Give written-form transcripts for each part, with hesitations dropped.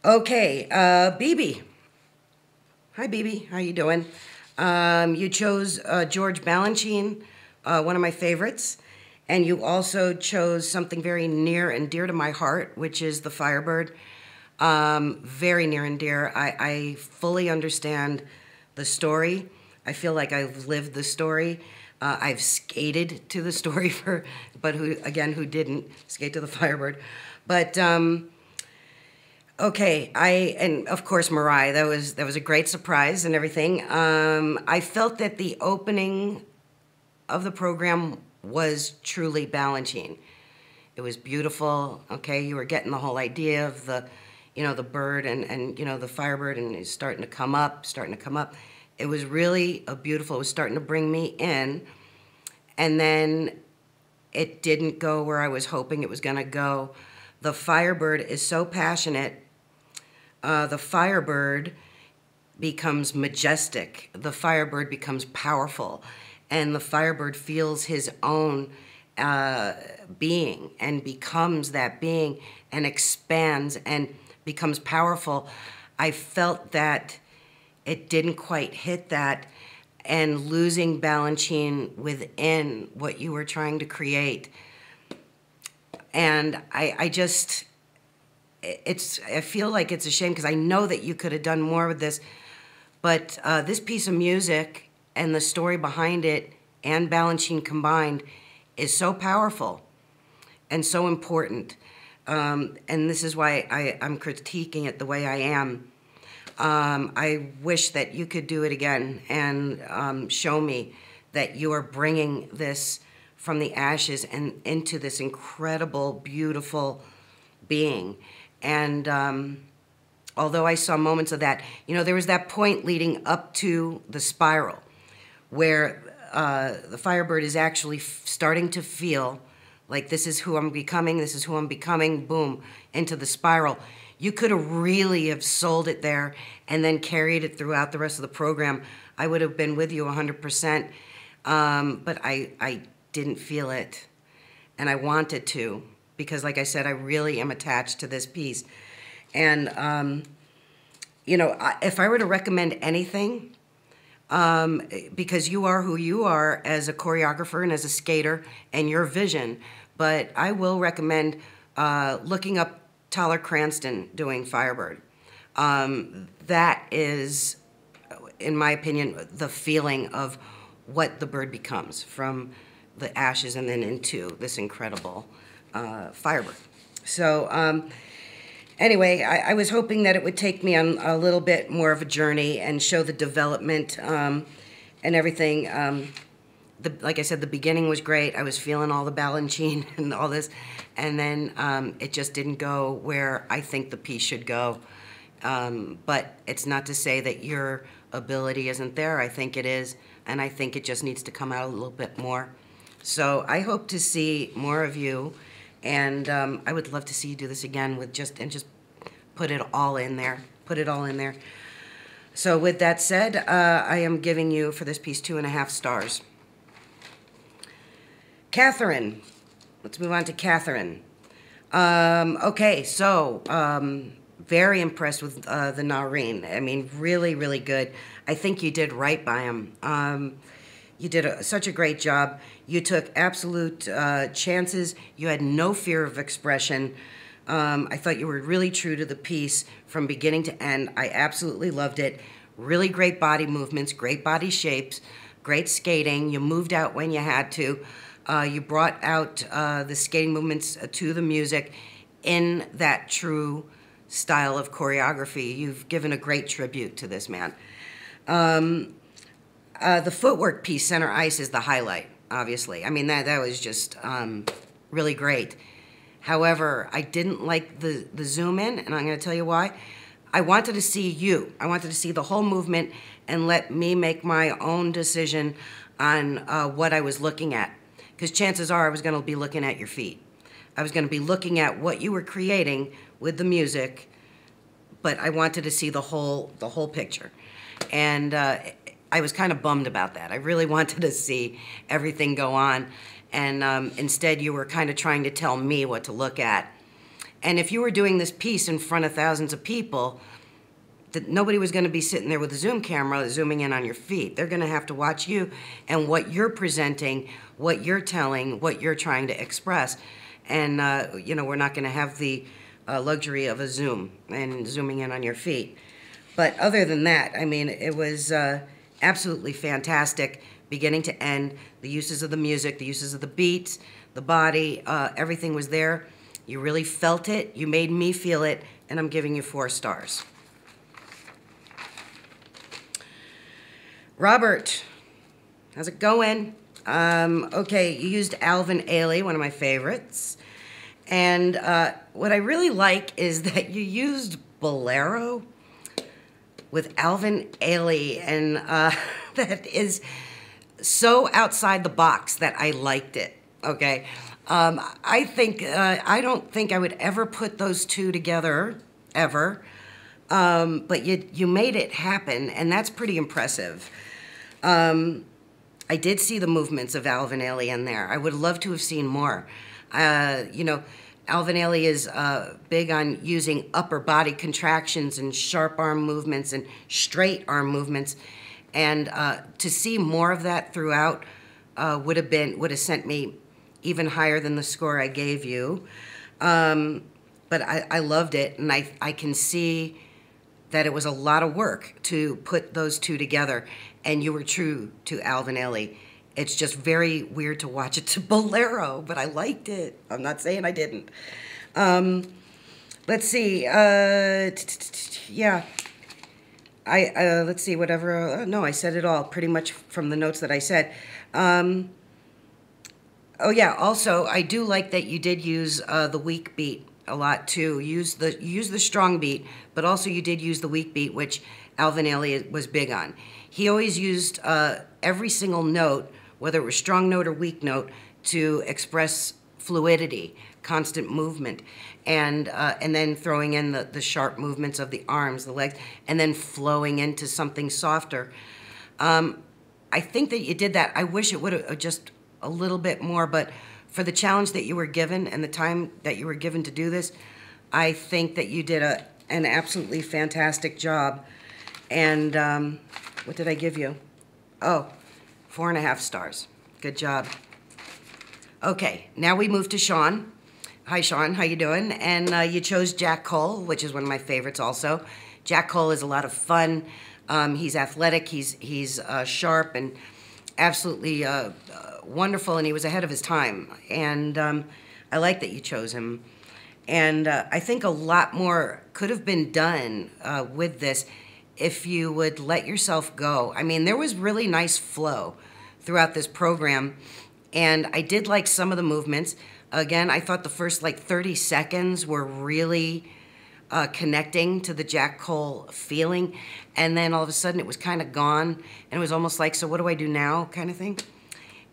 Okay, BB. Hi, BB. How you doing? You chose George Balanchine, one of my favorites, and you also chose something very near and dear to my heart, which is the Firebird. Very near and dear. I fully understand the story. I feel like I've lived the story. I've skated to the story but who didn't skate to the Firebird? But okay, and of course Mariah. That was a great surprise and everything. I felt that the opening of the program was truly Balanchine. It was beautiful. Okay, you were getting the whole idea of the bird and the Firebird, and it's starting to come up, It was really a beautiful. It was starting to bring me in, and then it didn't go where I was hoping it was going to go. The Firebird is so passionate. The Firebird becomes majestic. The Firebird becomes powerful, and the Firebird feels his own being and becomes that being and expands and becomes powerful. I felt that it didn't quite hit that, and losing Balanchine within what you were trying to create. And I feel like it's a shame because I know that you could have done more with this, but this piece of music and the story behind it and Balanchine combined is so powerful and so important. And this is why I'm critiquing it the way I am. I wish that you could do it again and show me that you are bringing this from the ashes and into this incredible, beautiful being. And although I saw moments of that, there was that point leading up to the spiral where the Firebird is actually starting to feel like this is who I'm becoming, boom, into the spiral. You could have really have sold it there and then carried it throughout the rest of the program. I would have been with you 100%, but I didn't feel it, and I wanted to, because like I said, I really am attached to this piece. And, if I were to recommend anything, because you are who you are as a choreographer and as a skater and your vision, but I will recommend looking up Tyler Cranston doing Firebird. That is, in my opinion, the feeling of what the bird becomes from the ashes and then into this incredible Firebird. So anyway, I was hoping that it would take me on a little bit more of a journey and show the development and everything. Like I said, the beginning was great. I was feeling all the Balanchine and all this, and then it just didn't go where I think the piece should go. But it's not to say that your ability isn't there. I think it is, and I think it just needs to come out a little bit more. So I hope to see more of you, and I would love to see you do this again with just put it all in there. Put it all in there. So with that said, I am giving you for this piece 2.5 stars. Catherine. Let's move on to Catherine. Okay, so very impressed with the Nareen. I mean, really, really good. I think you did right by him. You did such a great job. You took absolute chances. You had no fear of expression. I thought you were really true to the piece from beginning to end. I absolutely loved it. Really great body movements, great body shapes, great skating. You moved out when you had to. You brought out the skating movements to the music in that true style of choreography. You've given a great tribute to this man. The footwork piece, center ice, is the highlight, obviously. I mean, that was just really great. However, I didn't like the zoom in, and I'm going to tell you why. I wanted to see you. I wanted to see the whole movement and let me make my own decision on what I was looking at. Because chances are I was going to be looking at your feet. I was going to be looking at what you were creating with the music, but I wanted to see the whole picture. And I was kind of bummed about that. I really wanted to see everything go on, and instead you were kind of trying to tell me what to look at. And if you were doing this piece in front of thousands of people, that nobody was going to be sitting there with a Zoom camera zooming in on your feet. They're going to have to watch you and what you're presenting, what you're telling, what you're trying to express. And, you know, we're not going to have the luxury of a Zoom and zooming in on your feet. But other than that, I mean, it was absolutely fantastic, beginning to end. The uses of the music, the uses of the beats, the body, everything was there. You really felt it. You made me feel it, and I'm giving you 4 stars. Robert, how's it going? Okay, you used Alvin Ailey, one of my favorites. And what I really like is that you used Bolero with Alvin Ailey, and that is so outside the box that I liked it, okay? I don't think I would ever put those two together, ever, but you made it happen, and that's pretty impressive. I did see the movements of Alvin Ailey in there. I would love to have seen more. You know, Alvin Ailey is big on using upper body contractions and sharp arm movements and straight arm movements, and to see more of that throughout would have sent me even higher than the score I gave you. But I loved it, and I can see that it was a lot of work to put those two together, and you were true to Alvin Ailey. It's just very weird to watch it to Bolero, but I liked it. I'm not saying I didn't. Let's see. Yeah. Let's see, whatever. No, I said it all pretty much from the notes that I said. Oh, yeah, also, I do like that you did use the weak beat a lot, too. You used the strong beat, but also you did use the weak beat, which Alvin Ailey was big on. He always used every single note, whether it was strong note or weak note, to express fluidity, constant movement, and then throwing in the sharp movements of the arms, the legs, and then flowing into something softer. I think that you did that. I wish it would have just a little bit more, but for the challenge that you were given and the time that you were given to do this, I think that you did an absolutely fantastic job. And what did I give you? Oh, 4.5 stars. Good job. Okay, now we move to Sean. Hi, Sean. How you doing? And you chose Jack Cole, which is one of my favorites also. Jack Cole is a lot of fun. He's athletic. He's sharp and absolutely wonderful, and he was ahead of his time. And I like that you chose him. And I think a lot more could have been done with this if you would let yourself go. I mean, there was really nice flow throughout this program, and I did like some of the movements. Again, I thought the first like 30 seconds were really connecting to the Jack Cole feeling, and then all of a sudden it was kind of gone, and it was almost like, so what do I do now kind of thing.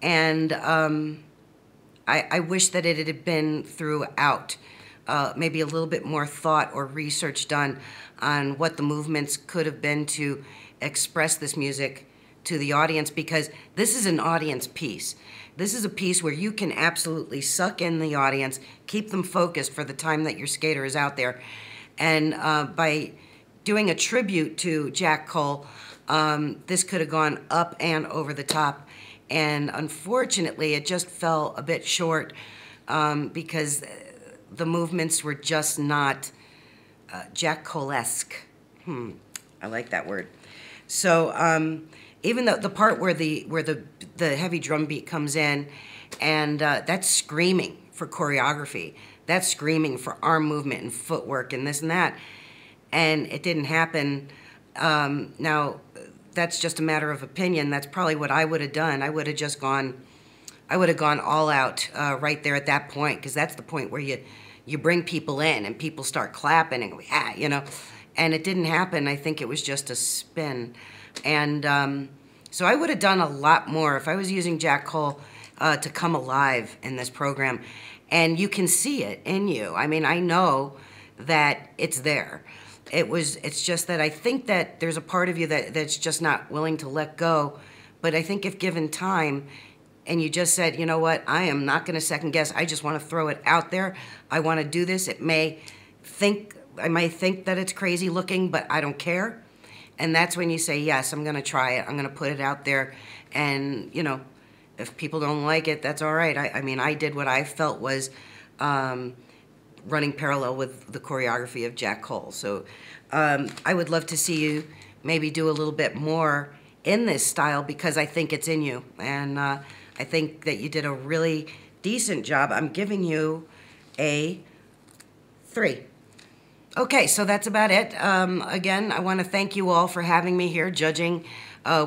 And I wish that it had been throughout. Maybe a little bit more thought or research done on what the movements could have been to express this music to the audience, because this is an audience piece. This is a piece where you can absolutely suck in the audience, keep them focused for the time that your skater is out there. And by doing a tribute to Jack Cole, this could have gone up and over the top. And unfortunately, it just fell a bit short because the movements were just not Jack Cole-esque. I like that word. So even though the part where the heavy drum beat comes in, and that's screaming for choreography, that's screaming for arm movement and footwork and this and that, and it didn't happen. Now, that's just a matter of opinion. That's probably what I would have done. I would have just gone. I would have gone all out right there at that point, because that's the point where you bring people in and people start clapping and yeah, you know, and it didn't happen. I think it was just a spin, and so I would have done a lot more if I was using Jack Cole to come alive in this program, and you can see it in you. I mean, I know that it's there. It's just that I think that there's a part of you that's just not willing to let go, but I think if given time, and you just said, you know what, I am not going to second guess. I just want to throw it out there. I want to do this. I may think that it's crazy looking, but I don't care. And that's when you say, yes, I'm going to try it. I'm going to put it out there. And, you know, if people don't like it, that's all right. I mean, I did what I felt was running parallel with the choreography of Jack Cole. So I would love to see you maybe do a little bit more in this style, because I think it's in you. And I think that you did a really decent job. I'm giving you a 3. Okay, so that's about it. Again, I want to thank you all for having me here judging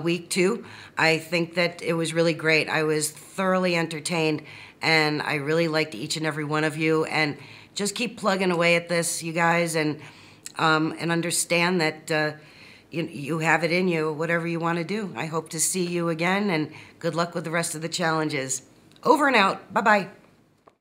week 2. I think that it was really great. I was thoroughly entertained, and I really liked each and every one of you. And just keep plugging away at this, you guys, and understand that you have it in you, whatever you want to do. I hope to see you again, and good luck with the rest of the challenges. Over and out. Bye-bye.